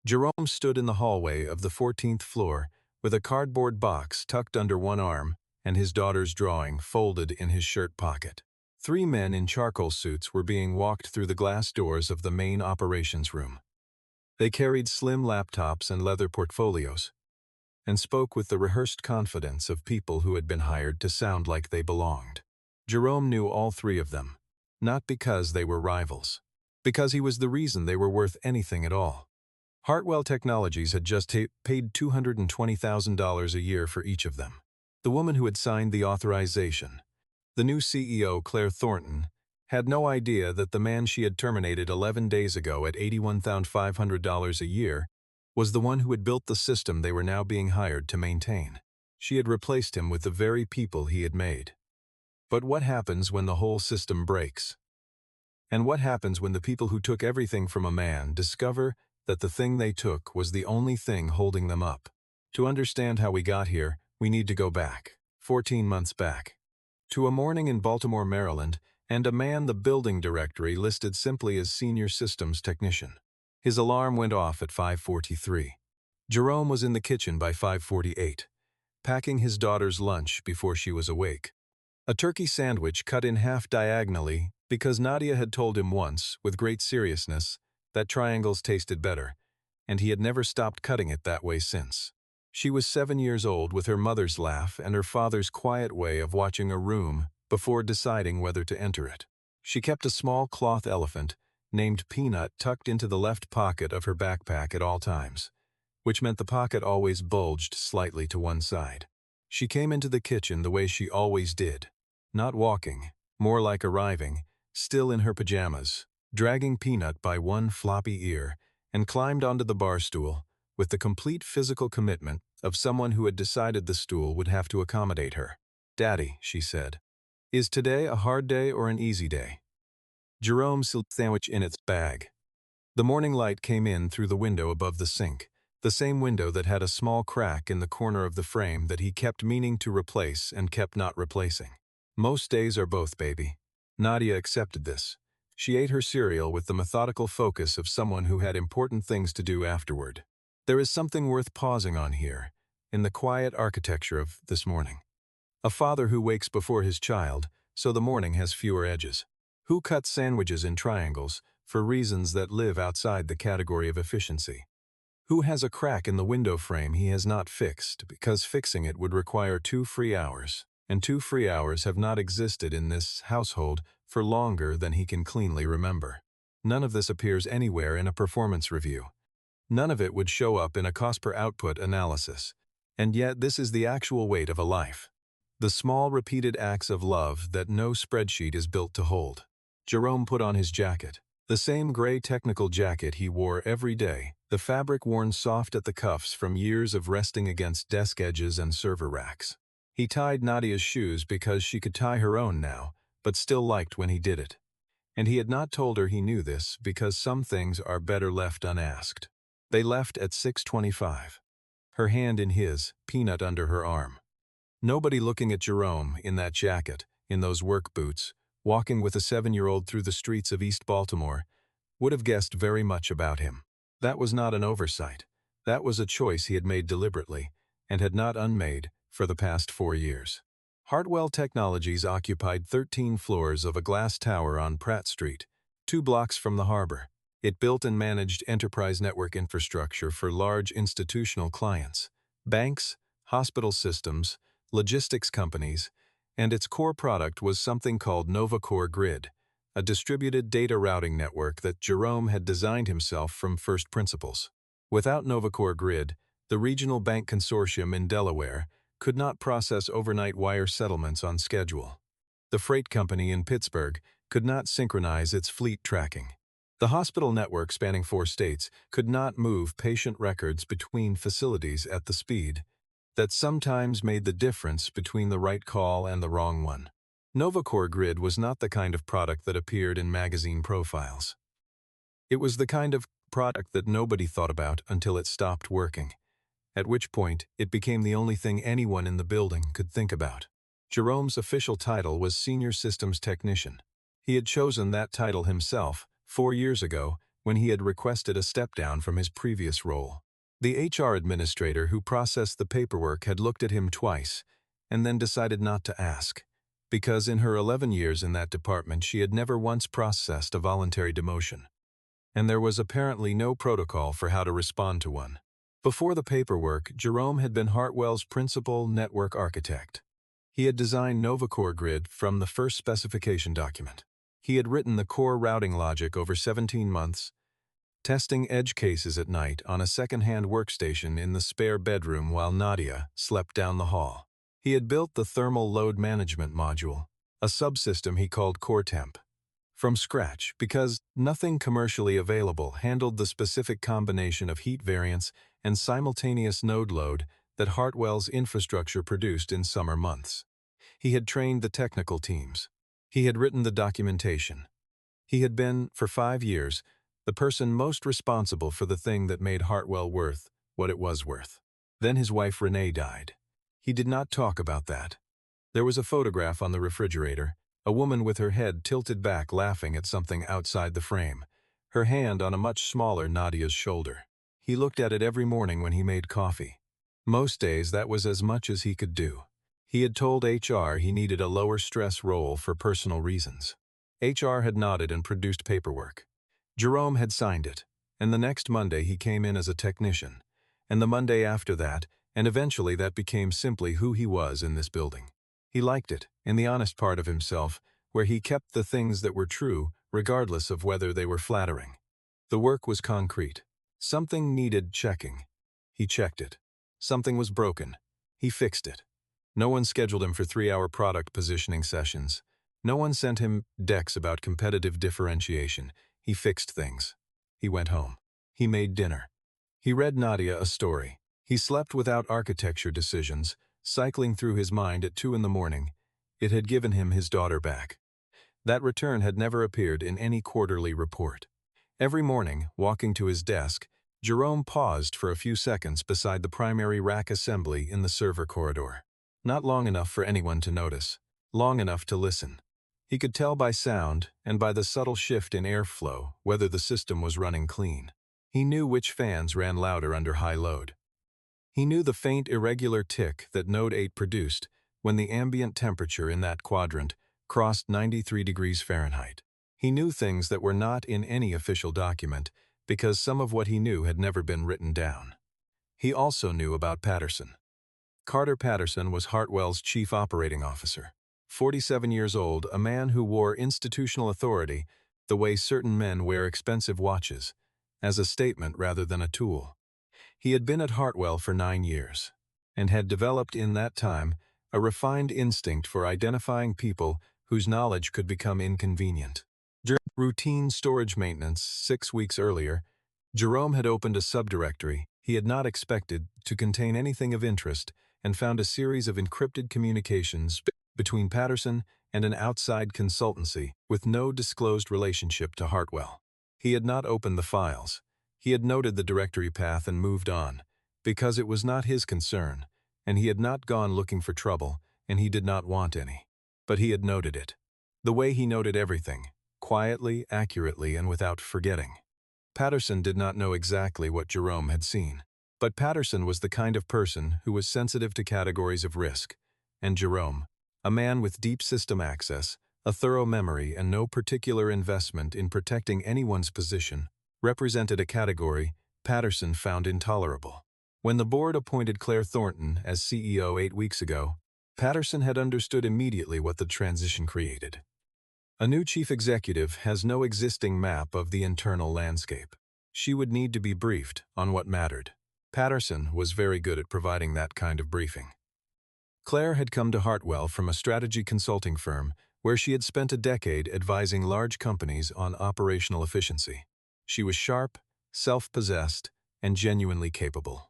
Jerome stood in the hallway of the 14th floor with a cardboard box tucked under one arm and his daughter's drawing folded in his shirt pocket. Three men in charcoal suits were being walked through the glass doors of the main operations room. They carried slim laptops and leather portfolios, and spoke with the rehearsed confidence of people who had been hired to sound like they belonged. Jerome knew all three of them, not because they were rivals, because he was the reason they were worth anything at all. Hartwell Technologies had just paid $220,000 a year for each of them. The woman who had signed the authorization, the new CEO, Claire Thornton, had no idea that the man she had terminated 11 days ago at $81,500 a year was the one who had built the system they were now being hired to maintain. She had replaced him with the very people he had made. But what happens when the whole system breaks? And what happens when the people who took everything from a man discover that the thing they took was the only thing holding them up? To understand how we got here, we need to go back, 14 months back, to a morning in Baltimore, Maryland, and a man the building directory listed simply as senior systems technician. His alarm went off at 5:43. Jerome was in the kitchen by 5:48, packing his daughter's lunch before she was awake. A turkey sandwich cut in half diagonally because Nadia had told him once, with great seriousness, that triangles tasted better, and he had never stopped cutting it that way since. She was 7 years old with her mother's laugh and her father's quiet way of watching a room before deciding whether to enter it. She kept a small cloth elephant named Peanut tucked into the left pocket of her backpack at all times, which meant the pocket always bulged slightly to one side. She came into the kitchen the way she always did, not walking, more like arriving, still in her pajamas, dragging Peanut by one floppy ear, and climbed onto the bar stool with the complete physical commitment of someone who had decided the stool would have to accommodate her. "Daddy," she said, "is today a hard day or an easy day?" Jerome sealed the sandwich in its bag. The morning light came in through the window above the sink, the same window that had a small crack in the corner of the frame that he kept meaning to replace and kept not replacing. Most days are both, baby. Nadia accepted this. She ate her cereal with the methodical focus of someone who had important things to do afterward. There is something worth pausing on here, in the quiet architecture of this morning. A father who wakes before his child, so the morning has fewer edges. Who cuts sandwiches in triangles for reasons that live outside the category of efficiency? Who has a crack in the window frame he has not fixed because fixing it would require 2 free hours, and 2 free hours have not existed in this household for longer than he can cleanly remember? None of this appears anywhere in a performance review. None of it would show up in a cost-per-output analysis. And yet this is the actual weight of a life. The small repeated acts of love that no spreadsheet is built to hold. Jerome put on his jacket, the same gray technical jacket he wore every day, the fabric worn soft at the cuffs from years of resting against desk edges and server racks. He tied Nadia's shoes because she could tie her own now, but still liked when he did it. And he had not told her he knew this because some things are better left unasked. They left at 6:25. Her hand in his, Peanut under her arm. Nobody looking at Jerome in that jacket, in those work boots, walking with a 7-year-old through the streets of East Baltimore, would have guessed very much about him. That was not an oversight. That was a choice he had made deliberately, and had not unmade, for the past 4 years. Hartwell Technologies occupied 13 floors of a glass tower on Pratt Street, 2 blocks from the harbor. It built and managed enterprise network infrastructure for large institutional clients, banks, hospital systems, logistics companies, and its core product was something called NovaCor Grid, a distributed data routing network that Jerome had designed himself from first principles. Without NovaCor Grid, the regional bank consortium in Delaware could not process overnight wire settlements on schedule. The freight company in Pittsburgh could not synchronize its fleet tracking. The hospital network spanning 4 states could not move patient records between facilities at the speed that sometimes made the difference between the right call and the wrong one. NovaCor Grid was not the kind of product that appeared in magazine profiles. It was the kind of product that nobody thought about until it stopped working, at which point it became the only thing anyone in the building could think about. Jerome's official title was Senior Systems Technician. He had chosen that title himself 4 years ago when he had requested a step-down from his previous role. The HR administrator who processed the paperwork had looked at him twice and then decided not to ask, because in her 11 years in that department she had never once processed a voluntary demotion. And there was apparently no protocol for how to respond to one. Before the paperwork, Jerome had been Hartwell's principal network architect. He had designed NovaCor Grid from the first specification document. He had written the core routing logic over 17 months, testing edge cases at night on a second-hand workstation in the spare bedroom while Nadia slept down the hall. He had built the thermal load management module, a subsystem he called CoreTemp, from scratch because nothing commercially available handled the specific combination of heat variance and simultaneous node load that Hartwell's infrastructure produced in summer months. He had trained the technical teams. He had written the documentation. He had been, for 5 years, the person most responsible for the thing that made Hartwell worth what it was worth. Then his wife Renee died. He did not talk about that. There was a photograph on the refrigerator, a woman with her head tilted back laughing at something outside the frame, her hand on a much smaller Nadia's shoulder. He looked at it every morning when he made coffee. Most days that was as much as he could do. He had told HR he needed a lower stress role for personal reasons. HR had nodded and produced paperwork. Jerome had signed it, and the next Monday he came in as a technician, and the Monday after that, and eventually that became simply who he was in this building. He liked it, in the honest part of himself, where he kept the things that were true, regardless of whether they were flattering. The work was concrete. Something needed checking. He checked it. Something was broken. He fixed it. No one scheduled him for 3-hour product positioning sessions. No one sent him decks about competitive differentiation. He fixed things. He went home. He made dinner. He read Nadia a story. He slept without architecture decisions, cycling through his mind at 2 in the morning. It had given him his daughter back. That return had never appeared in any quarterly report. Every morning, walking to his desk, Jerome paused for a few seconds beside the primary rack assembly in the server corridor. Not long enough for anyone to notice. Long enough to listen. He could tell by sound and by the subtle shift in airflow whether the system was running clean. He knew which fans ran louder under high load. He knew the faint irregular tick that Node 8 produced when the ambient temperature in that quadrant crossed 93 degrees Fahrenheit. He knew things that were not in any official document because some of what he knew had never been written down. He also knew about Patterson. Carter Patterson was Hartwell's chief operating officer. 47 years old, a man who wore institutional authority the way certain men wear expensive watches, as a statement rather than a tool. He had been at Hartwell for 9 years, and had developed in that time a refined instinct for identifying people whose knowledge could become inconvenient. During routine storage maintenance 6 weeks earlier, Jerome had opened a subdirectory he had not expected to contain anything of interest and found a series of encrypted communications between Patterson and an outside consultancy with no disclosed relationship to Hartwell. He had not opened the files. He had noted the directory path and moved on, because it was not his concern, and he had not gone looking for trouble, and he did not want any. But he had noted it. The way he noted everything, quietly, accurately, and without forgetting. Patterson did not know exactly what Jerome had seen, but Patterson was the kind of person who was sensitive to categories of risk, and Jerome, a man with deep system access, a thorough memory, and no particular investment in protecting anyone's position, represented a category Patterson found intolerable. When the board appointed Claire Thornton as CEO 8 weeks ago, Patterson had understood immediately what the transition created. A new chief executive has no existing map of the internal landscape. She would need to be briefed on what mattered. Patterson was very good at providing that kind of briefing. Claire had come to Hartwell from a strategy consulting firm where she had spent a decade advising large companies on operational efficiency. She was sharp, self-possessed, and genuinely capable.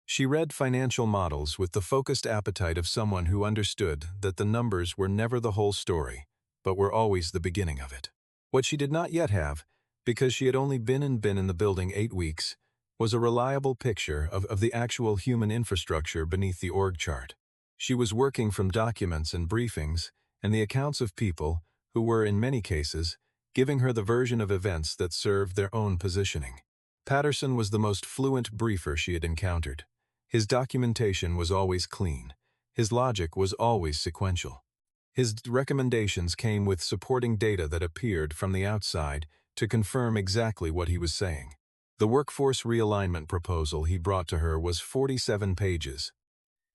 She read financial models with the focused appetite of someone who understood that the numbers were never the whole story, but were always the beginning of it. What she did not yet have, because she had only been in the building 8 weeks, was a reliable picture of the actual human infrastructure beneath the org chart. She was working from documents and briefings and the accounts of people who were, in many cases, giving her the version of events that served their own positioning. Patterson was the most fluent briefer she had encountered. His documentation was always clean. His logic was always sequential. His recommendations came with supporting data that appeared from the outside to confirm exactly what he was saying. The workforce realignment proposal he brought to her was 47 pages.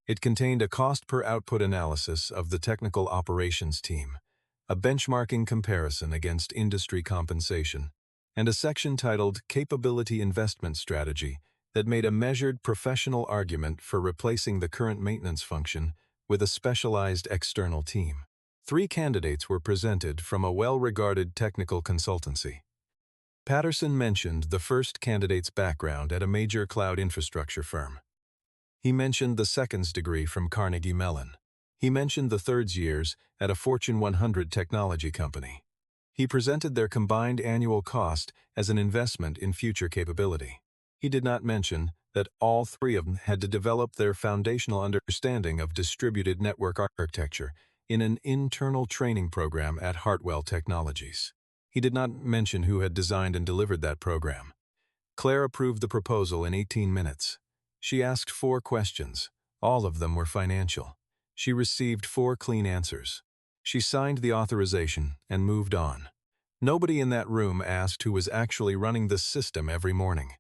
It contained a cost-per-output analysis of the technical operations team, a benchmarking comparison against industry compensation, and a section titled Capability Investment Strategy that made a measured professional argument for replacing the current maintenance function with a specialized external team. 3 candidates were presented from a well-regarded technical consultancy. Patterson mentioned the first candidate's background at a major cloud infrastructure firm. He mentioned the second's degree from Carnegie Mellon. He mentioned the third's years at a Fortune 100 technology company. He presented their combined annual cost as an investment in future capability. He did not mention that all 3 of them had to develop their foundational understanding of distributed network architecture in an internal training program at Hartwell Technologies. He did not mention who had designed and delivered that program. Claire approved the proposal in 18 minutes. She asked 4 questions. All of them were financial. She received 4 clean answers. She signed the authorization and moved on. Nobody in that room asked who was actually running the system every morning.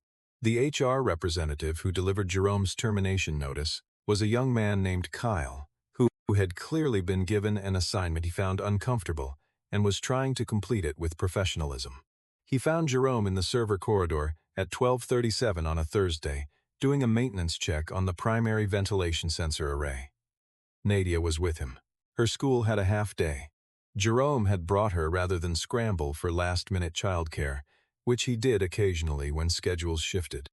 The HR representative who delivered Jerome's termination notice was a young man named Kyle, who had clearly been given an assignment he found uncomfortable and was trying to complete it with professionalism. He found Jerome in the server corridor at 12:37 on a Thursday, doing a maintenance check on the primary ventilation sensor array. Nadia was with him. Her school had a half day. Jerome had brought her rather than scramble for last-minute childcare, which he did occasionally when schedules shifted.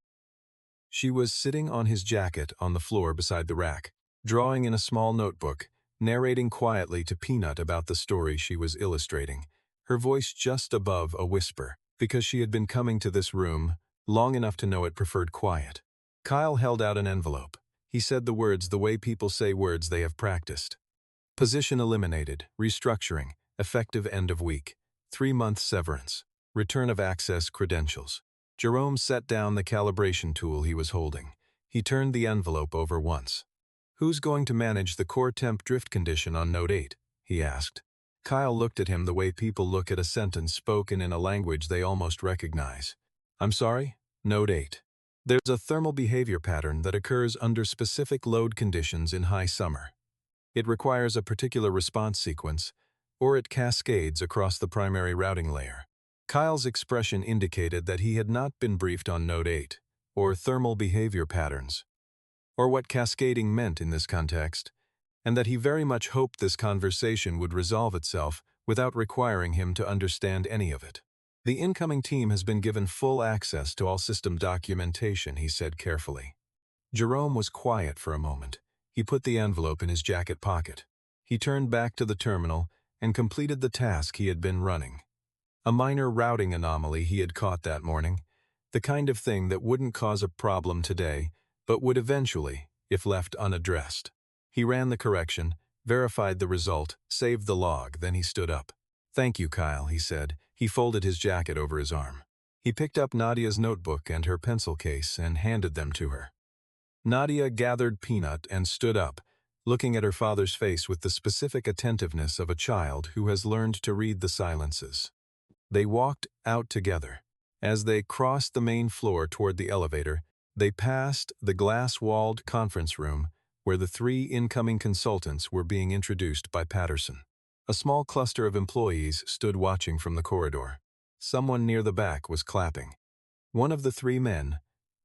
She was sitting on his jacket on the floor beside the rack, drawing in a small notebook, narrating quietly to Peanut about the story she was illustrating, her voice just above a whisper, because she had been coming to this room long enough to know it preferred quiet. Kyle held out an envelope. He said the words the way people say words they have practiced. Position eliminated, restructuring, effective end of week, 3-month severance, return of access credentials. Jerome set down the calibration tool he was holding. He turned the envelope over once. "Who's going to manage the core temp drift condition on Node 8? He asked. Kyle looked at him the way people look at a sentence spoken in a language they almost recognize. "I'm sorry? Node 8. There's a thermal behavior pattern that occurs under specific load conditions in high summer. It requires a particular response sequence, or it cascades across the primary routing layer." Kyle's expression indicated that he had not been briefed on Node 8, or thermal behavior patterns, or what cascading meant in this context, and that he very much hoped this conversation would resolve itself without requiring him to understand any of it. "The incoming team has been given full access to all system documentation," he said carefully. Jerome was quiet for a moment. He put the envelope in his jacket pocket. He turned back to the terminal and completed the task he had been running. A minor routing anomaly he had caught that morning, the kind of thing that wouldn't cause a problem today, but would eventually, if left unaddressed. He ran the correction, verified the result, saved the log, then he stood up. "Thank you, Kyle," he said. He folded his jacket over his arm. He picked up Nadia's notebook and her pencil case and handed them to her. Nadia gathered Peanut and stood up, looking at her father's face with the specific attentiveness of a child who has learned to read the silences. They walked out together. As they crossed the main floor toward the elevator, they passed the glass-walled conference room where the 3 incoming consultants were being introduced by Patterson. A small cluster of employees stood watching from the corridor. Someone near the back was clapping. One of the 3 men,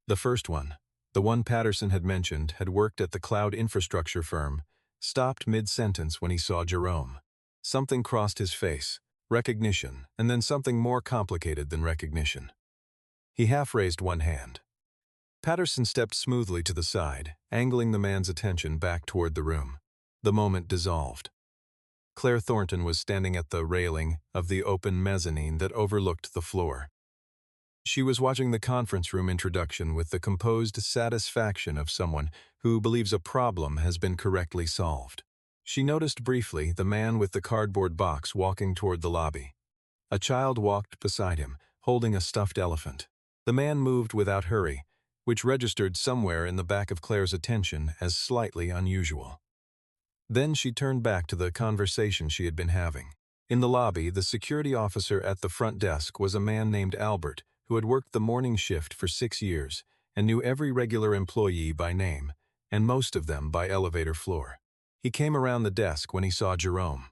the first one, the one Patterson had mentioned had worked at the cloud infrastructure firm, stopped mid-sentence when he saw Jerome. Something crossed his face, recognition, and then something more complicated than recognition. He half-raised one hand. Patterson stepped smoothly to the side, angling the man's attention back toward the room. The moment dissolved. Claire Thornton was standing at the railing of the open mezzanine that overlooked the floor. She was watching the conference room introduction with the composed satisfaction of someone who believes a problem has been correctly solved. She noticed briefly the man with the cardboard box walking toward the lobby. A child walked beside him, holding a stuffed elephant. The man moved without hurry, which registered somewhere in the back of Claire's attention as slightly unusual. Then she turned back to the conversation she had been having. In the lobby, the security officer at the front desk was a man named Albert, who had worked the morning shift for 6 years and knew every regular employee by name, and most of them by elevator floor. He came around the desk when he saw Jerome.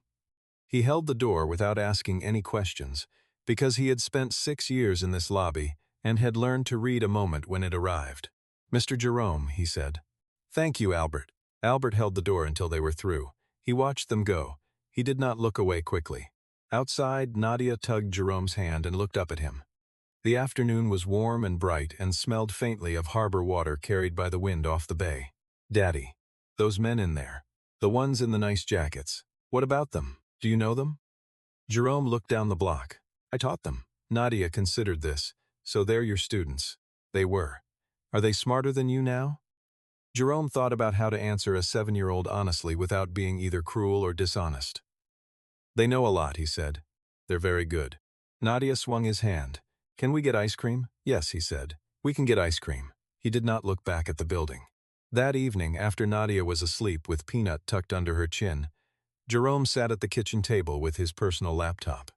He held the door without asking any questions, because he had spent 6 years in this lobby and had learned to read a moment when it arrived. "Mr. Jerome," he said. "Thank you, Albert." Albert held the door until they were through. He watched them go. He did not look away quickly. Outside, Nadia tugged Jerome's hand and looked up at him. The afternoon was warm and bright and smelled faintly of harbor water carried by the wind off the bay. "Daddy, those men in there, the ones in the nice jackets, what about them? Do you know them?" Jerome looked down the block. "I taught them." Nadia considered this. "So they're your students." They were. "Are they smarter than you now?" Jerome thought about how to answer a 7-year-old honestly without being either cruel or dishonest. "They know a lot," he said. "They're very good." Nadia swung his hand. "Can we get ice cream?" "Yes," he said. "We can get ice cream." He did not look back at the building. That evening, after Nadia was asleep with Peanut tucked under her chin, Jerome sat at the kitchen table with his personal laptop.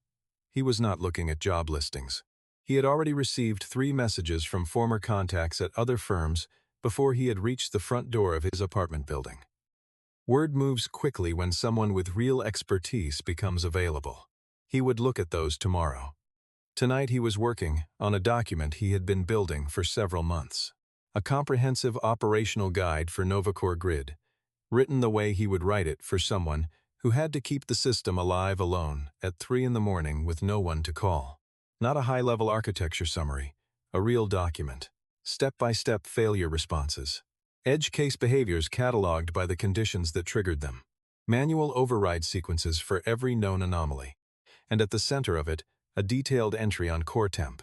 He was not looking at job listings. He had already received 3 messages from former contacts at other firms before he had reached the front door of his apartment building. Word moves quickly when someone with real expertise becomes available. He would look at those tomorrow. Tonight he was working on a document he had been building for several months. A comprehensive operational guide for NovaCor Grid, written the way he would write it for someone who had to keep the system alive alone at 3 in the morning with no one to call. Not a high-level architecture summary, a real document. Step-by-step failure responses. Edge case behaviors cataloged by the conditions that triggered them. Manual override sequences for every known anomaly. And at the center of it, a detailed entry on core temp,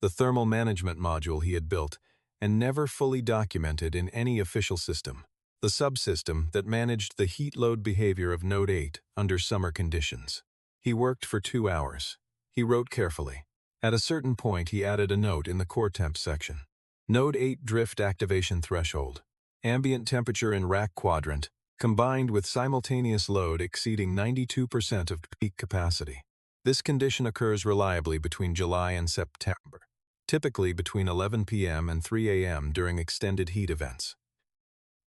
the thermal management module he had built and never fully documented in any official system, the subsystem that managed the heat load behavior of Node 8 under summer conditions. He worked for 2 hours. He wrote carefully. At a certain point, he added a note in the core temp section. Node 8 drift activation threshold. Ambient temperature in rack quadrant, combined with simultaneous load exceeding 92% of peak capacity. This condition occurs reliably between July and September, typically between 11 p.m. and 3 a.m. during extended heat events.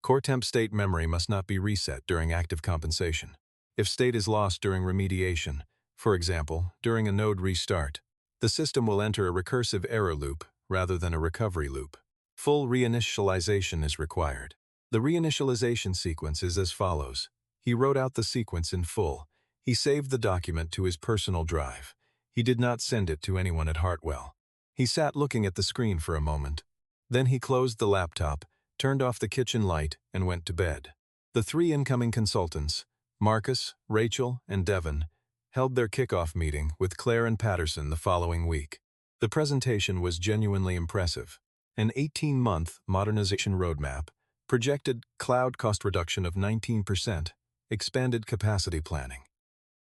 Core temp state memory must not be reset during active compensation. If state is lost during remediation, for example, during a node restart, the system will enter a recursive error loop rather than a recovery loop. Full reinitialization is required. The reinitialization sequence is as follows. He wrote out the sequence in full. He saved the document to his personal drive. He did not send it to anyone at Hartwell. He sat looking at the screen for a moment. Then he closed the laptop, turned off the kitchen light, and went to bed. The 3 incoming consultants, Marcus, Rachel, and Devon, held their kickoff meeting with Claire and Patterson the following week. The presentation was genuinely impressive. An 18-month modernization roadmap, projected cloud cost reduction of 19%, expanded capacity planning.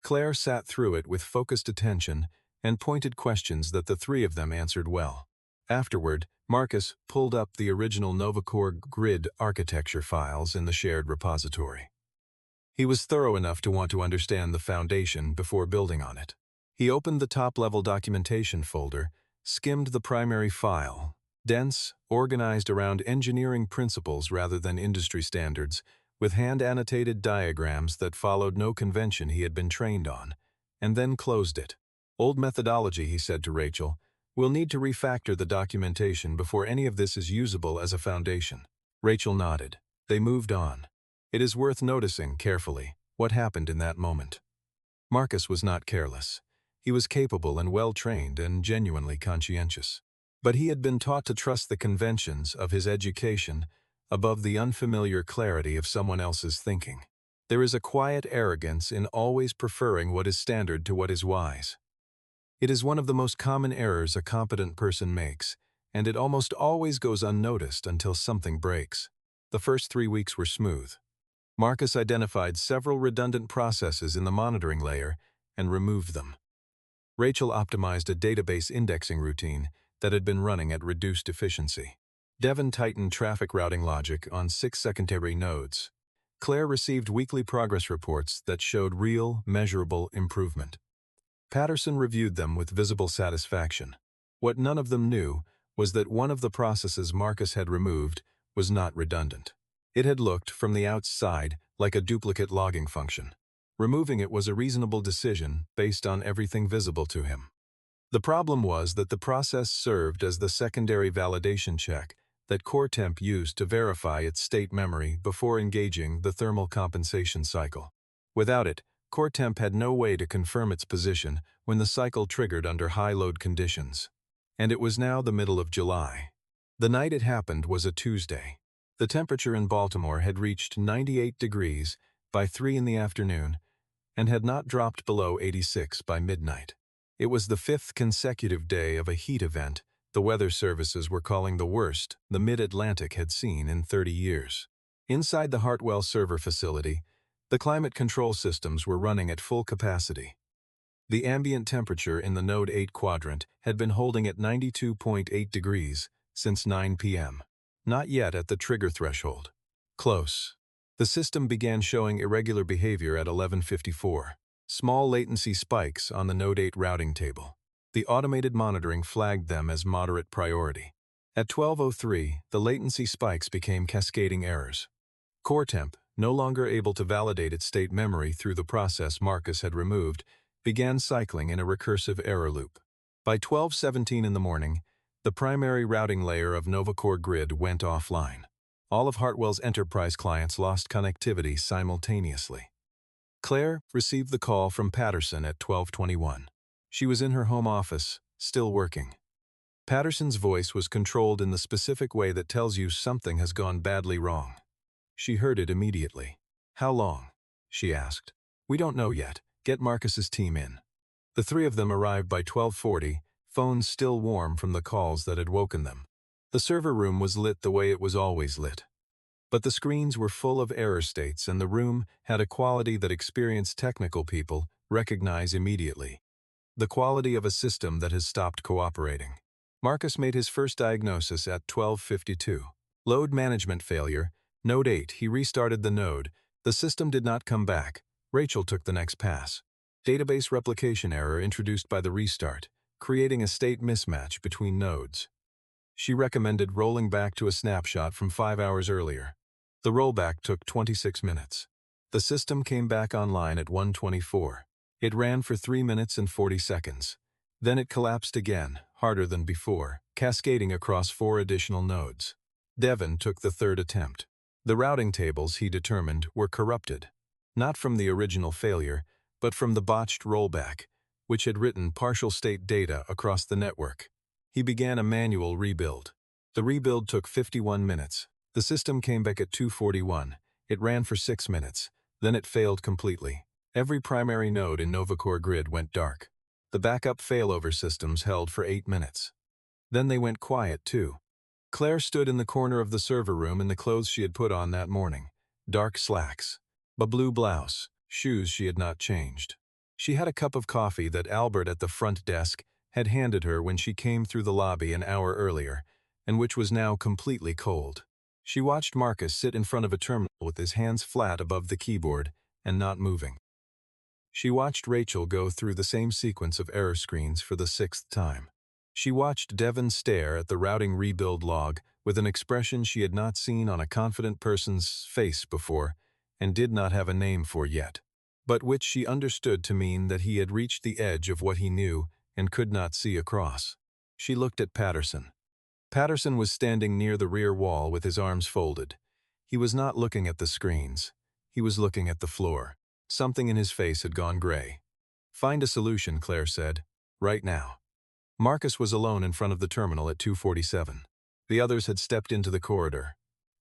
Claire sat through it with focused attention and pointed questions that the 3 of them answered well. Afterward, Marcus pulled up the original NovaCor Grid architecture files in the shared repository. He was thorough enough to want to understand the foundation before building on it. He opened the top-level documentation folder, skimmed the primary file, dense, organized around engineering principles rather than industry standards, with hand-annotated diagrams that followed no convention he had been trained on, and then closed it. "Old methodology," he said to Rachel. "We'll need to refactor the documentation before any of this is usable as a foundation." Rachel nodded. They moved on. It is worth noticing carefully what happened in that moment. Marcus was not careless. He was capable and well-trained and genuinely conscientious. But he had been taught to trust the conventions of his education above the unfamiliar clarity of someone else's thinking. There is a quiet arrogance in always preferring what is standard to what is wise. It is one of the most common errors a competent person makes, and it almost always goes unnoticed until something breaks. The first 3 weeks were smooth. Marcus identified several redundant processes in the monitoring layer and removed them. Rachel optimized a database indexing routine that had been running at reduced efficiency. Devon tightened traffic routing logic on 6 secondary nodes. Claire received weekly progress reports that showed real, measurable improvement. Patterson reviewed them with visible satisfaction. What none of them knew was that one of the processes Marcus had removed was not redundant. It had looked, from the outside, like a duplicate logging function. Removing it was a reasonable decision based on everything visible to him. The problem was that the process served as the secondary validation check that CoreTemp used to verify its state memory before engaging the thermal compensation cycle. Without it, CoreTemp had no way to confirm its position when the cycle triggered under high-load conditions. And it was now the middle of July. The night it happened was a Tuesday. The temperature in Baltimore had reached 98 degrees by 3 in the afternoon and had not dropped below 86 by midnight. It was the 5th consecutive day of a heat event the weather services were calling the worst the Mid-Atlantic had seen in 30 years. Inside the Hartwell server facility, the climate control systems were running at full capacity. The ambient temperature in the Node 8 quadrant had been holding at 92.8 degrees since 9 p.m. Not yet at the trigger threshold. Close. The system began showing irregular behavior at 11:54. Small latency spikes on the Node 8 routing table. The automated monitoring flagged them as moderate priority. At 12:03, the latency spikes became cascading errors. CoreTemp, no longer able to validate its state memory through the process Marcus had removed, began cycling in a recursive error loop. By 12:17 in the morning, the primary routing layer of NovaCor Grid went offline. All of Hartwell's enterprise clients lost connectivity simultaneously. Claire received the call from Patterson at 12:21. She was in her home office, still working. Patterson's voice was controlled in the specific way that tells you something has gone badly wrong. She heard it immediately. "How long?" she asked. "We don't know yet. Get Marcus's team in." The three of them arrived by 12:40, phones still warm from the calls that had woken them. The server room was lit the way it was always lit. But the screens were full of error states, and the room had a quality that experienced technical people recognize immediately. The quality of a system that has stopped cooperating. Marcus made his first diagnosis at 12:52. Load management failure. Node 8, he restarted the node. The system did not come back. Rachel took the next pass. Database replication error introduced by the restart, creating a state mismatch between nodes. She recommended rolling back to a snapshot from 5 hours earlier. The rollback took 26 minutes. The system came back online at 1:24. It ran for 3 minutes and 40 seconds. Then it collapsed again, harder than before, cascading across 4 additional nodes. Devon took the third attempt. The routing tables, he determined, were corrupted. Not from the original failure, but from the botched rollback, which had written partial state data across the network. He began a manual rebuild. The rebuild took 51 minutes. The system came back at 2:41. It ran for 6 minutes. Then it failed completely. Every primary node in NovaCor Grid went dark. The backup failover systems held for 8 minutes. Then they went quiet too. Claire stood in the corner of the server room in the clothes she had put on that morning. Dark slacks, a blue blouse, shoes she had not changed. She had a cup of coffee that Albert at the front desk had handed her when she came through the lobby an hour earlier, and which was now completely cold. She watched Marcus sit in front of a terminal with his hands flat above the keyboard and not moving. She watched Rachel go through the same sequence of error screens for the 6th time. She watched Devon stare at the routing rebuild log with an expression she had not seen on a confident person's face before and did not have a name for yet, but which she understood to mean that he had reached the edge of what he knew and could not see across. She looked at Patterson. Patterson was standing near the rear wall with his arms folded. He was not looking at the screens. He was looking at the floor. Something in his face had gone gray. "Find a solution," Claire said. "Right now." Marcus was alone in front of the terminal at 2:47. The others had stepped into the corridor.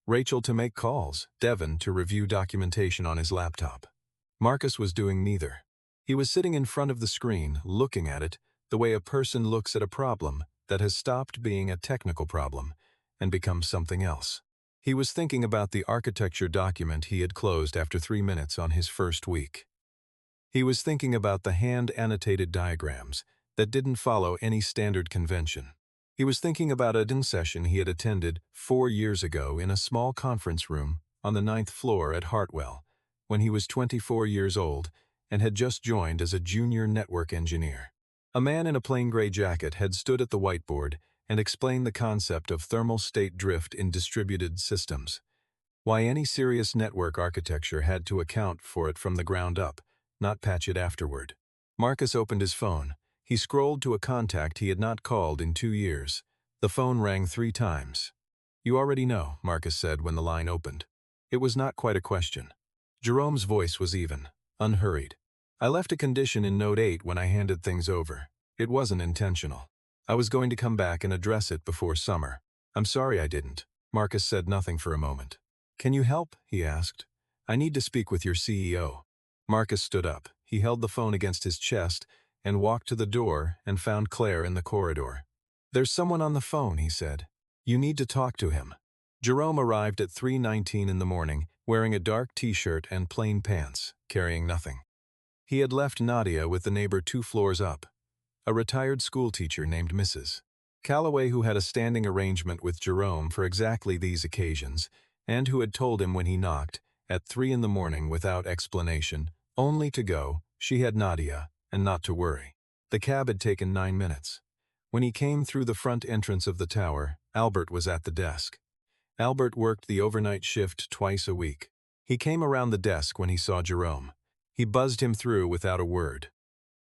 Rachel to make calls, Devon to review documentation on his laptop. Marcus was doing neither. He was sitting in front of the screen, looking at it the way a person looks at a problem that has stopped being a technical problem and become something else. He was thinking about the architecture document he had closed after 3 minutes on his first week. He was thinking about the hand-annotated diagrams, that didn't follow any standard convention. He was thinking about a dinner session he had attended 4 years ago in a small conference room on the 9th floor at Hartwell, when he was 24 years old and had just joined as a junior network engineer. A man in a plain gray jacket had stood at the whiteboard and explained the concept of thermal state drift in distributed systems. Why any serious network architecture had to account for it from the ground up, not patch it afterward. Marcus opened his phone. He scrolled to a contact he had not called in 2 years. The phone rang 3 times. "You already know," Marcus said when the line opened. It was not quite a question. Jerome's voice was even, unhurried. "I left a condition in Note 8 when I handed things over. It wasn't intentional. I was going to come back and address it before summer. I'm sorry I didn't." Marcus said nothing for a moment. "Can you help?" he asked. "I need to speak with your CEO." Marcus stood up. He held the phone against his chest and walked to the door and found Claire in the corridor. "There's someone on the phone," he said. "You need to talk to him." Jerome arrived at 3:19 in the morning, wearing a dark t-shirt and plain pants, carrying nothing. He had left Nadia with the neighbor 2 floors up, a retired schoolteacher named Mrs. Calloway, who had a standing arrangement with Jerome for exactly these occasions, and who had told him when he knocked, at 3 in the morning without explanation, only to go, she had Nadia, and not to worry. The cab had taken 9 minutes. When he came through the front entrance of the tower, Albert was at the desk. Albert worked the overnight shift twice a week. He came around the desk when he saw Jerome. He buzzed him through without a word.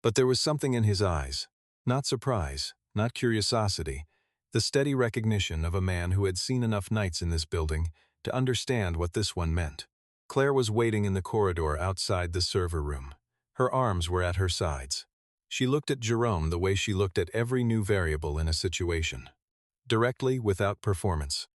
But there was something in his eyes. Not surprise, not curiosity, the steady recognition of a man who had seen enough nights in this building to understand what this one meant. Claire was waiting in the corridor outside the server room. Her arms were at her sides. She looked at Jerome the way she looked at every new variable in a situation. Directly, without performance.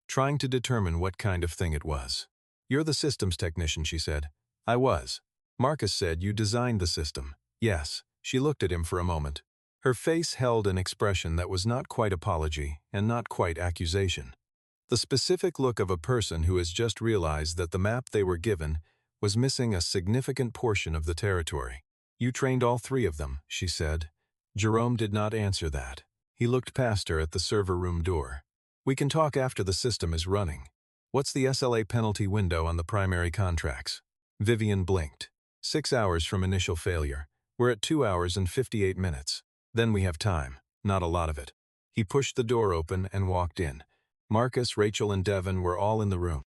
Trying to determine what kind of thing it was. "You're the systems technician," she said. "I was." Marcus said, "You designed the system." "Yes." She looked at him for a moment. Her face held an expression that was not quite apology and not quite accusation. The specific look of a person who has just realized that the map they were given was missing a significant portion of the territory. "You trained all 3 of them," she said. Jerome did not answer that. He looked past her at the server room door. "We can talk after the system is running. What's the SLA penalty window on the primary contracts?" Vivian blinked. 6 hours from initial failure. We're at 2 hours and 58 minutes. Then we have time. Not a lot of it. He pushed the door open and walked in. Marcus, Rachel, and Devon were all in the room.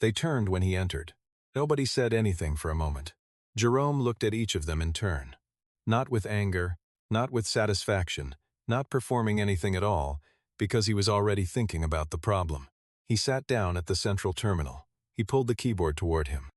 They turned when he entered. Nobody said anything for a moment. Jerome looked at each of them in turn. Not with anger, not with satisfaction, not performing anything at all, because he was already thinking about the problem. He sat down at the central terminal. He pulled the keyboard toward him.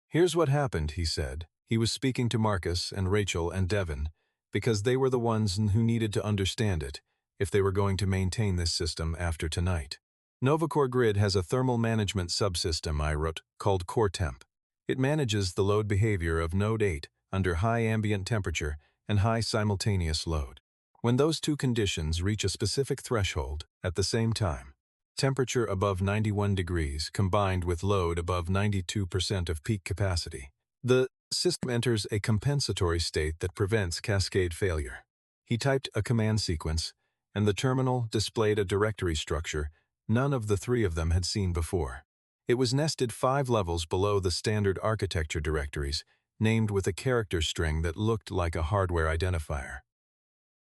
"Here's what happened," he said. He was speaking to Marcus and Rachel and Devon, because they were the ones who needed to understand it if they were going to maintain this system after tonight. "NovaCor Grid has a thermal management subsystem I wrote called CoreTemp. It manages the load behavior of Node 8 under high ambient temperature and high simultaneous load. When those 2 conditions reach a specific threshold at the same time, temperature above 91 degrees combined with load above 92% of peak capacity, the system enters a compensatory state that prevents cascade failure." He typed a command sequence, and the terminal displayed a directory structure none of the 3 of them had seen before. It was nested 5 levels below the standard architecture directories, named with a character string that looked like a hardware identifier.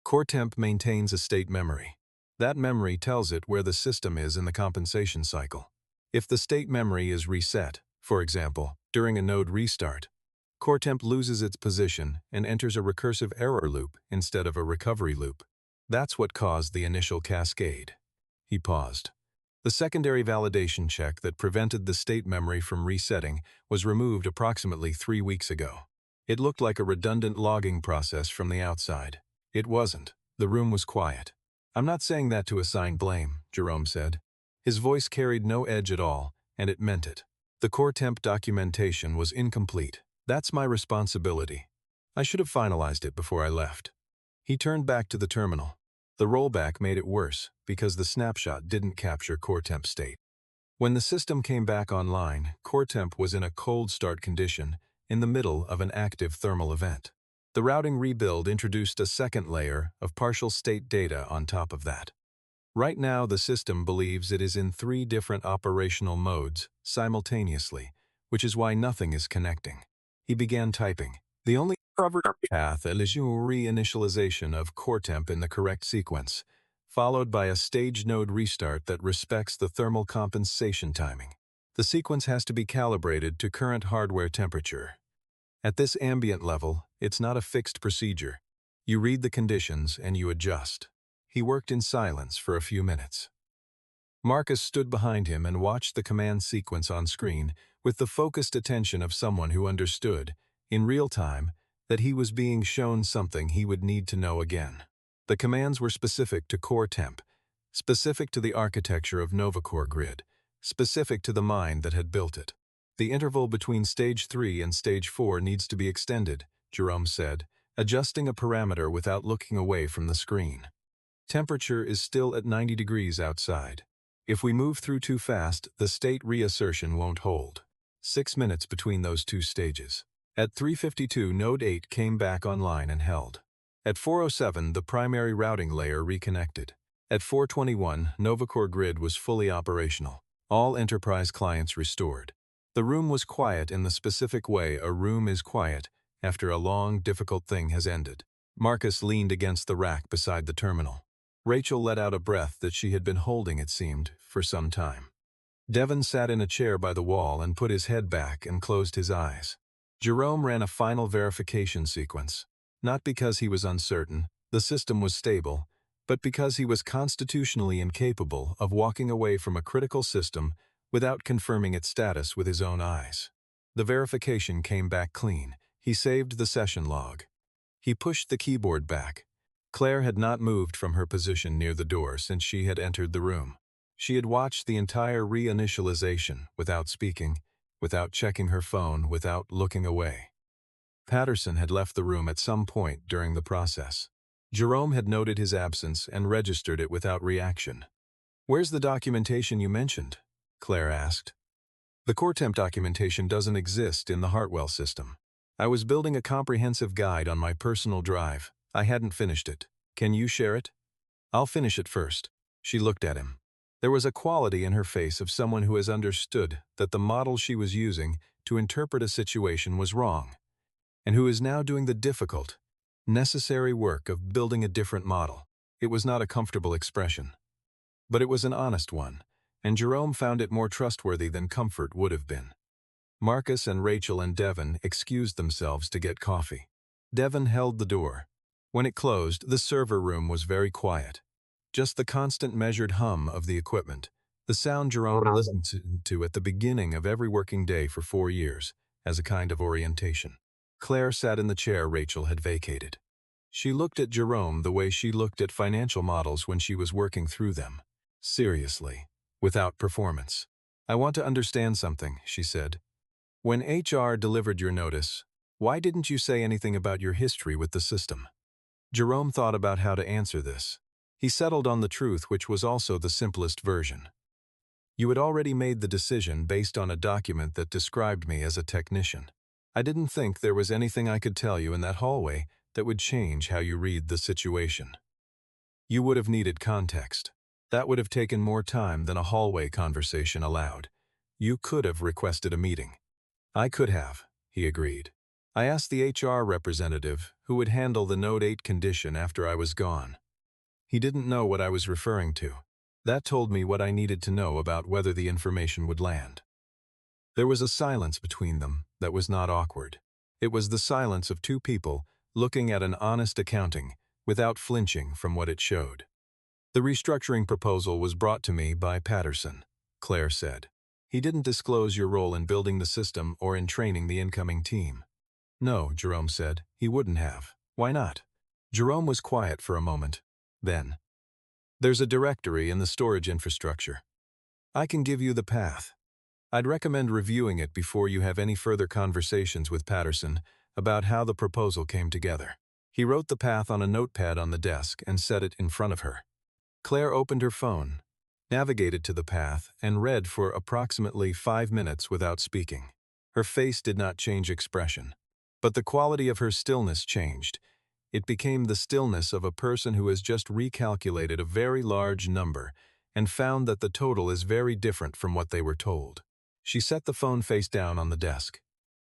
CoreTemp maintains a state memory. That memory tells it where the system is in the compensation cycle. If the state memory is reset, for example, during a node restart, CoreTemp loses its position and enters a recursive error loop instead of a recovery loop. That's what caused the initial cascade. He paused. The secondary validation check that prevented the state memory from resetting was removed approximately 3 weeks ago. It looked like a redundant logging process from the outside. It wasn't. The room was quiet. "I'm not saying that to assign blame," Jerome said. His voice carried no edge at all, and it meant it. "The CoreTemp documentation was incomplete. That's my responsibility. I should have finalized it before I left." He turned back to the terminal. The rollback made it worse because the snapshot didn't capture CoreTemp state. When the system came back online, CoreTemp was in a cold start condition in the middle of an active thermal event. The routing rebuild introduced a second layer of partial state data on top of that. Right now, the system believes it is in 3 different operational modes simultaneously, which is why nothing is connecting. He began typing. The only covered path is reinitialization of core temp in the correct sequence, followed by a stage node restart that respects the thermal compensation timing. The sequence has to be calibrated to current hardware temperature. At this ambient level, it's not a fixed procedure. You read the conditions and you adjust. He worked in silence for a few minutes. Marcus stood behind him and watched the command sequence on screen with the focused attention of someone who understood, in real time, that he was being shown something he would need to know again. The commands were specific to core temp, specific to the architecture of NovaCor Grid, specific to the mind that had built it. The interval between Stage 3 and Stage 4 needs to be extended, Jerome said, adjusting a parameter without looking away from the screen. Temperature is still at 90 degrees outside. If we move through too fast, the state reassertion won't hold. 6 minutes between those 2 stages. At 3:52, Node 8 came back online and held. At 4:07, the primary routing layer reconnected. At 4:21, NovaCor Grid was fully operational. All enterprise clients restored. The room was quiet in the specific way a room is quiet after a long, difficult thing has ended. Marcus leaned against the rack beside the terminal. Rachel let out a breath that she had been holding, it seemed, for some time. Devon sat in a chair by the wall and put his head back and closed his eyes. Jerome ran a final verification sequence. Not because he was uncertain, the system was stable, but because he was constitutionally incapable of walking away from a critical system without confirming its status with his own eyes. The verification came back clean. He saved the session log. He pushed the keyboard back. Claire had not moved from her position near the door since she had entered the room. She had watched the entire reinitialization without speaking, without checking her phone, without looking away. Patterson had left the room at some point during the process. Jerome had noted his absence and registered it without reaction. "Where's the documentation you mentioned?" Claire asked. "The core temp documentation doesn't exist in the Hartwell system. I was building a comprehensive guide on my personal drive. I hadn't finished it. Can you share it?" "I'll finish it first." She looked at him. There was a quality in her face of someone who has understood that the model she was using to interpret a situation was wrong, and who is now doing the difficult, necessary work of building a different model. It was not a comfortable expression, but it was an honest one, and Jerome found it more trustworthy than comfort would have been. Marcus and Rachel and Devon excused themselves to get coffee. Devon held the door. When it closed, the server room was very quiet. Just the constant measured hum of the equipment, the sound Jerome listened to at the beginning of every working day for 4 years, as a kind of orientation. Claire sat in the chair Rachel had vacated. She looked at Jerome the way she looked at financial models when she was working through them. Seriously, without performance. "I want to understand something," she said. "When HR delivered your notice, why didn't you say anything about your history with the system?" Jerome thought about how to answer this. He settled on the truth, which was also the simplest version. "You had already made the decision based on a document that described me as a technician. I didn't think there was anything I could tell you in that hallway that would change how you read the situation. You would have needed context. That would have taken more time than a hallway conversation allowed. You could have requested a meeting." "I could have," he agreed. "I asked the HR representative who would handle the Node 8 condition after I was gone. He didn't know what I was referring to. That told me what I needed to know about whether the information would land." There was a silence between them that was not awkward. It was the silence of 2 people looking at an honest accounting without flinching from what it showed. "The restructuring proposal was brought to me by Patterson," Claire said. "He didn't disclose your role in building the system or in training the incoming team." "No," Jerome said, "he wouldn't have." "Why not?" Jerome was quiet for a moment. Then, "There's a directory in the storage infrastructure. I can give you the path. I'd recommend reviewing it before you have any further conversations with Patterson about how the proposal came together." He wrote the path on a notepad on the desk and set it in front of her. Claire opened her phone, navigated to the path, and read for approximately 5 minutes without speaking. Her face did not change expression. But the quality of her stillness changed. It became the stillness of a person who has just recalculated a very large number and found that the total is very different from what they were told. She set the phone face down on the desk.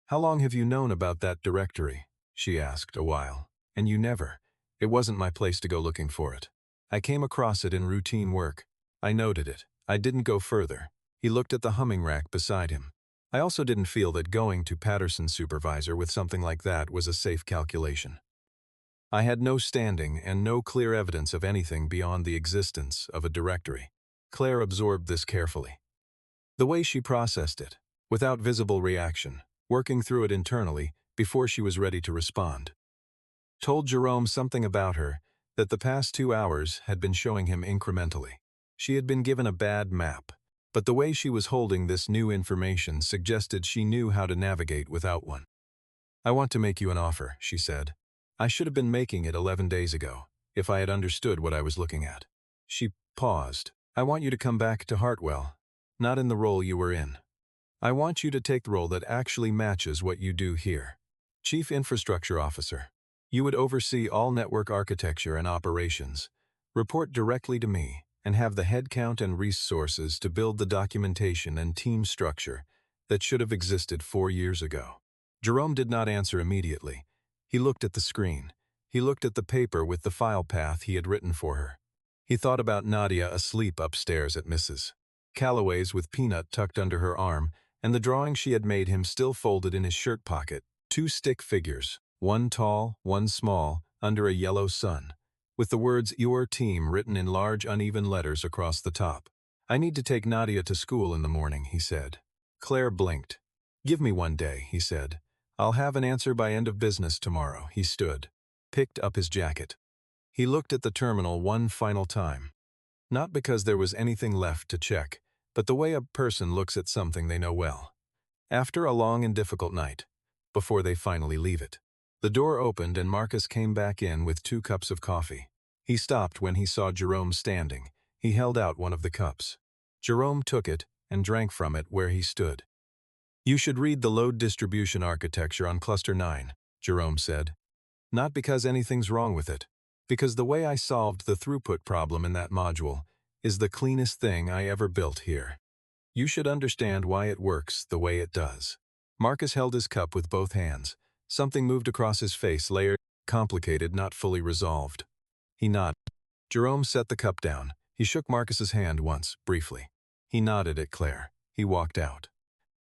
"How long have you known about that directory?" she asked. "A while. And you never. It wasn't my place to go looking for it. I came across it in routine work. I noted it. I didn't go further." He looked at the humming rack beside him. "I also didn't feel that going to Patterson's supervisor with something like that was a safe calculation. I had no standing and no clear evidence of anything beyond the existence of a directory." Claire absorbed this carefully. The way she processed it, without visible reaction, working through it internally before she was ready to respond, told Jerome something about her that the past 2 hours had been showing him incrementally. She had been given a bad map, but the way she was holding this new information suggested she knew how to navigate without one. "I want to make you an offer," she said. "I should have been making it 11 days ago, if I had understood what I was looking at." She paused. "I want you to come back to Hartwell, not in the role you were in. I want you to take the role that actually matches what you do here. Chief Infrastructure Officer. You would oversee all network architecture and operations, report directly to me, and have the headcount and resources to build the documentation and team structure that should have existed 4 years ago." Jerome did not answer immediately. He looked at the screen. He looked at the paper with the file path he had written for her. He thought about Nadia asleep upstairs at Mrs. Calloway's with Peanut tucked under her arm, and the drawing she had made him still folded in his shirt pocket. 2 stick figures, one tall, one small, under a yellow sun, with the words "Your Team" written in large uneven letters across the top. "I need to take Nadia to school in the morning," he said. Claire blinked. "Give me 1 day," he said. "I'll have an answer by end of business tomorrow." He stood, picked up his jacket. He looked at the terminal one final time. Not because there was anything left to check, but the way a person looks at something they know well. After a long and difficult night, before they finally leave it. The door opened and Marcus came back in with 2 cups of coffee. He stopped when he saw Jerome standing. He held out one of the cups. Jerome took it and drank from it where he stood. "You should read the load distribution architecture on Cluster 9, Jerome said. "Not because anything's wrong with it, because the way I solved the throughput problem in that module is the cleanest thing I ever built here. You should understand why it works the way it does." Marcus held his cup with both hands. Something moved across his face, layered, complicated, not fully resolved. He nodded. Jerome set the cup down. He shook Marcus's hand once, briefly. He nodded at Claire. He walked out.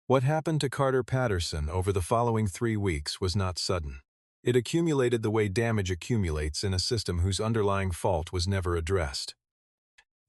What happened to Carter Patterson over the following 3 weeks was not sudden. It accumulated the way damage accumulates in a system whose underlying fault was never addressed.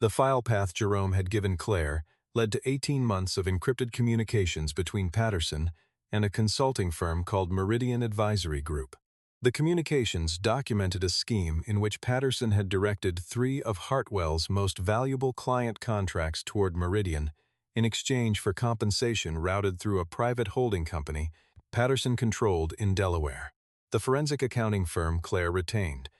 The file path Jerome had given Claire led to 18 months of encrypted communications between Patterson and a consulting firm called Meridian Advisory Group. The communications documented a scheme in which Patterson had directed 3 of Hartwell's most valuable client contracts toward Meridian in exchange for compensation routed through a private holding company Patterson controlled in Delaware. The forensic accounting firm Claire retained,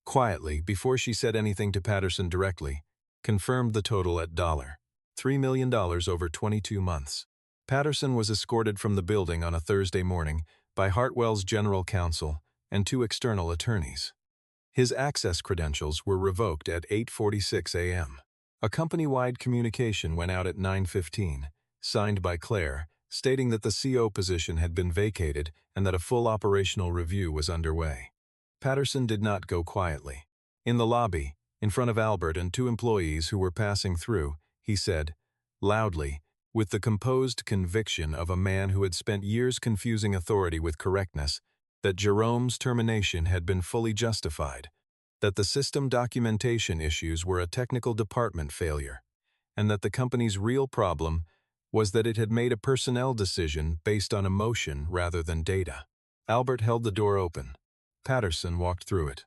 quietly, before she said anything to Patterson directly, confirmed the total at $3 million over 22 months. Patterson was escorted from the building on a Thursday morning by Hartwell's general counsel and 2 external attorneys. His access credentials were revoked at 8:46 a.m. A company-wide communication went out at 9:15, signed by Claire, stating that the CO position had been vacated and that a full operational review was underway. Patterson did not go quietly. In the lobby, in front of Albert and 2 employees who were passing through, he said, loudly, with the composed conviction of a man who had spent years confusing authority with correctness, that Jerome's termination had been fully justified, that the system documentation issues were a technical department failure, and that the company's real problem was that it had made a personnel decision based on emotion rather than data. Albert held the door open. Patterson walked through it.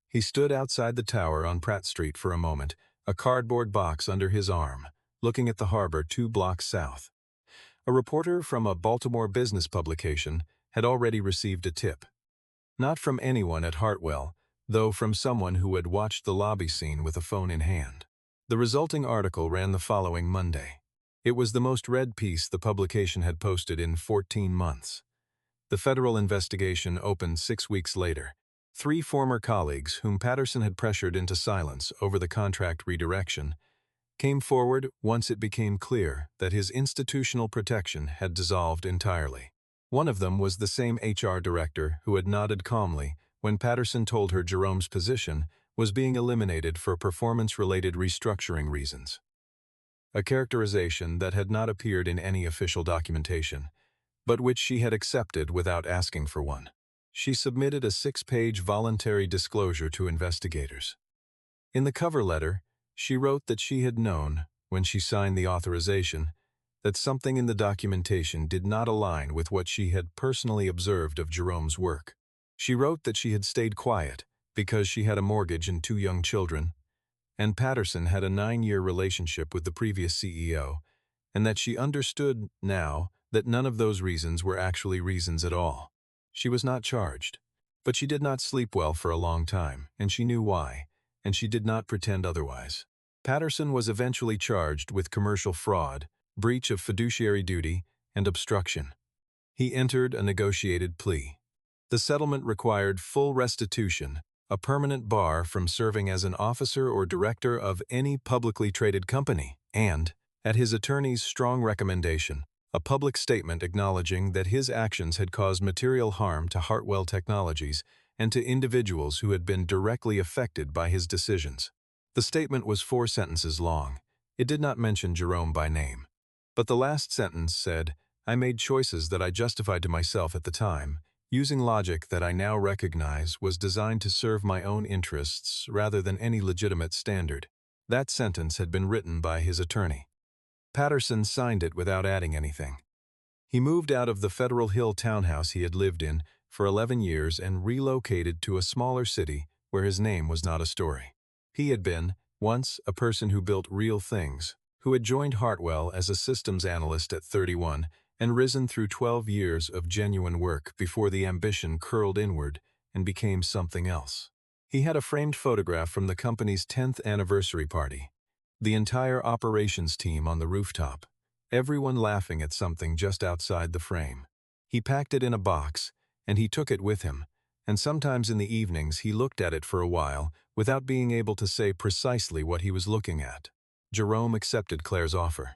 He stood outside the tower on Pratt Street for a moment, a cardboard box under his arm, looking at the harbor 2 blocks south. A reporter from a Baltimore business publication had already received a tip. Not from anyone at Hartwell, though from someone who had watched the lobby scene with a phone in hand. The resulting article ran the following Monday. It was the most read piece the publication had posted in 14 months. The federal investigation opened 6 weeks later. 3 former colleagues, whom Patterson had pressured into silence over the contract redirection, came forward once it became clear that his institutional protection had dissolved entirely. One of them was the same HR director who had nodded calmly when Patterson told her Jerome's position was being eliminated for performance-related restructuring reasons. A characterization that had not appeared in any official documentation, but which she had accepted without asking for one. She submitted a 6-page voluntary disclosure to investigators. In the cover letter, she wrote that she had known, when she signed the authorization, that something in the documentation did not align with what she had personally observed of Jerome's work. She wrote that she had stayed quiet because she had a mortgage and 2 young children, and Patterson had a 9-year relationship with the previous CEO, and that she understood now that none of those reasons were actually reasons at all. She was not charged, but she did not sleep well for a long time, and she knew why, and she did not pretend otherwise. Patterson was eventually charged with commercial fraud, breach of fiduciary duty, and obstruction. He entered a negotiated plea. The settlement required full restitution, a permanent bar from serving as an officer or director of any publicly traded company, and, at his attorney's strong recommendation, a public statement acknowledging that his actions had caused material harm to Hartwell Technologies and to individuals who had been directly affected by his decisions. The statement was 4 sentences long. It did not mention Jerome by name. But the last sentence said, "I made choices that I justified to myself at the time, using logic that I now recognize was designed to serve my own interests rather than any legitimate standard." That sentence had been written by his attorney. Patterson signed it without adding anything. He moved out of the Federal Hill townhouse he had lived in for 11 years and relocated to a smaller city where his name was not a story. He had been, once, a person who built real things, who had joined Hartwell as a systems analyst at 31 and risen through 12 years of genuine work before the ambition curled inward and became something else. He had a framed photograph from the company's 10th anniversary party. The entire operations team on the rooftop, everyone laughing at something just outside the frame. He packed it in a box, and he took it with him, and sometimes in the evenings he looked at it for a while without being able to say precisely what he was looking at. Jerome accepted Claire's offer.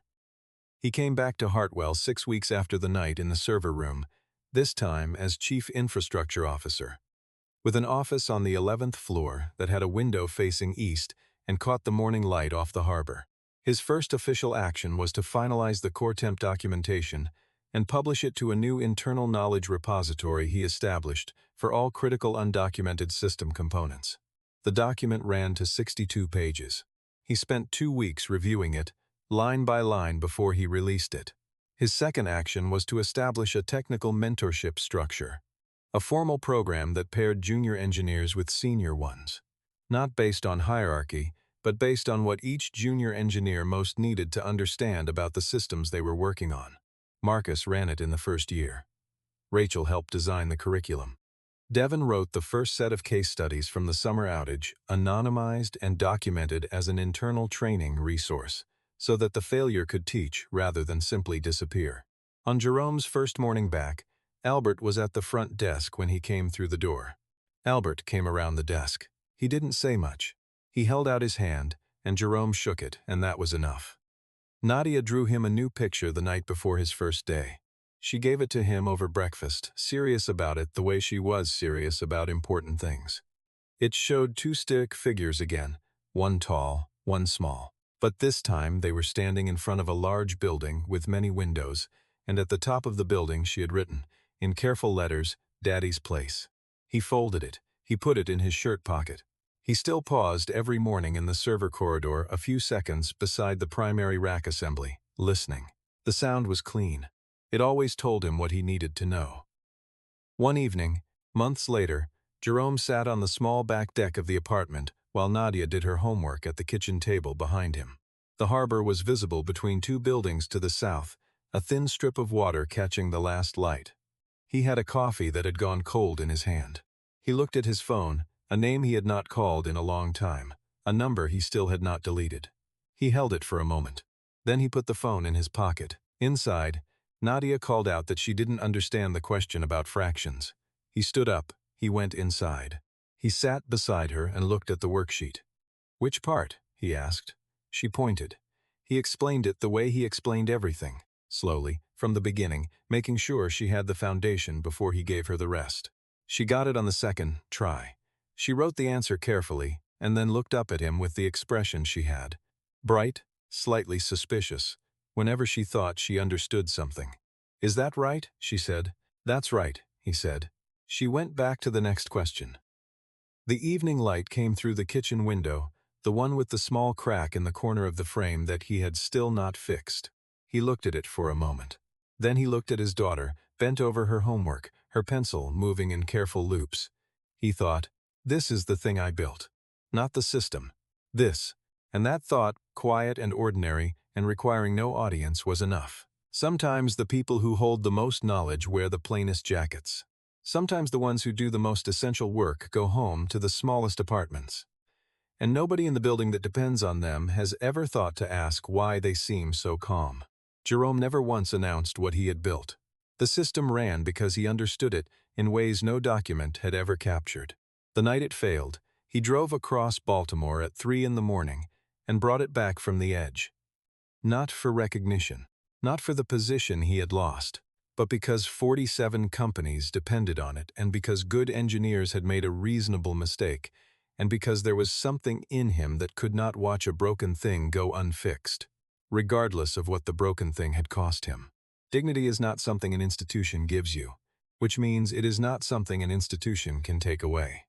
He came back to Hartwell 6 weeks after the night in the server room, this time as Chief Infrastructure Officer. With an office on the 11th floor that had a window facing east and caught the morning light off the harbor. His first official action was to finalize the core temp documentation and publish it to a new internal knowledge repository he established for all critical undocumented system components. The document ran to 62 pages. He spent 2 weeks reviewing it, line by line, before he released it. His second action was to establish a technical mentorship structure, a formal program that paired junior engineers with senior ones. Not based on hierarchy, but based on what each junior engineer most needed to understand about the systems they were working on. Marcus ran it in the first year. Rachel helped design the curriculum. Devin wrote the first set of case studies from the summer outage, anonymized and documented as an internal training resource, so that the failure could teach rather than simply disappear. On Jerome's first morning back, Albert was at the front desk when he came through the door. Albert came around the desk. He didn't say much. He held out his hand, and Jerome shook it, and that was enough. Nadia drew him a new picture the night before his first day. She gave it to him over breakfast, serious about it the way she was serious about important things. It showed 2 stick figures again, one tall, one small. But this time they were standing in front of a large building with many windows, and at the top of the building she had written, in careful letters, "Daddy's Place." He folded it. He put it in his shirt pocket. He still paused every morning in the server corridor a few seconds beside the primary rack assembly, listening. The sound was clean. It always told him what he needed to know. One evening, months later, Jerome sat on the small back deck of the apartment while Nadia did her homework at the kitchen table behind him. The harbor was visible between 2 buildings to the south, a thin strip of water catching the last light. He had a coffee that had gone cold in his hand. He looked at his phone, a name he had not called in a long time, a number he still had not deleted. He held it for a moment. Then he put the phone in his pocket. Inside, Nadia called out that she didn't understand the question about fractions. He stood up. He went inside. He sat beside her and looked at the worksheet. "Which part?" he asked. She pointed. He explained it the way he explained everything, slowly, from the beginning, making sure she had the foundation before he gave her the rest. She got it on the second try. She wrote the answer carefully, and then looked up at him with the expression she had. Bright, slightly suspicious, whenever she thought she understood something. "Is that right?" she said. "That's right," he said. She went back to the next question. The evening light came through the kitchen window, the one with the small crack in the corner of the frame that he had still not fixed. He looked at it for a moment. Then he looked at his daughter, bent over her homework, her pencil moving in careful loops. He thought, "This is the thing I built. Not the system. This." And that thought, quiet and ordinary, and requiring no audience, was enough. Sometimes the people who hold the most knowledge wear the plainest jackets. Sometimes the ones who do the most essential work go home to the smallest apartments. And nobody in the building that depends on them has ever thought to ask why they seem so calm. Jerome never once announced what he had built. The system ran because he understood it in ways no document had ever captured. The night it failed, he drove across Baltimore at 3 in the morning and brought it back from the edge. Not for recognition, not for the position he had lost, but because 47 companies depended on it, and because good engineers had made a reasonable mistake, and because there was something in him that could not watch a broken thing go unfixed, regardless of what the broken thing had cost him. Dignity is not something an institution gives you, which means it is not something an institution can take away.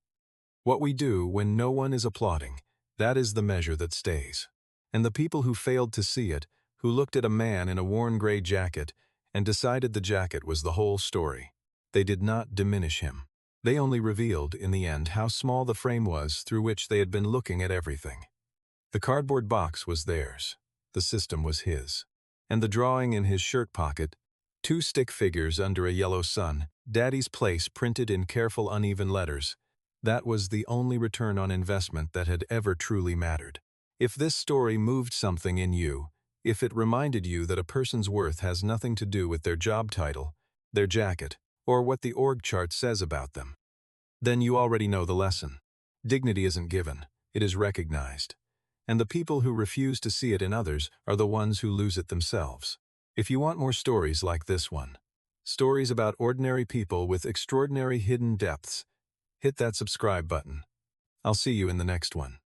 What we do when no one is applauding, that is the measure that stays. And the people who failed to see it, who looked at a man in a worn gray jacket and decided the jacket was the whole story, they did not diminish him. They only revealed, in the end, how small the frame was through which they had been looking at everything. The cardboard box was theirs. The system was his. And the drawing in his shirt pocket, 2 stick figures under a yellow sun, Daddy's place printed in careful uneven letters, that was the only return on investment that had ever truly mattered. If this story moved something in you, if it reminded you that a person's worth has nothing to do with their job title, their jacket, or what the org chart says about them, then you already know the lesson. Dignity isn't given, it is recognized. And the people who refuse to see it in others are the ones who lose it themselves. If you want more stories like this one, stories about ordinary people with extraordinary hidden depths, hit that subscribe button. I'll see you in the next one.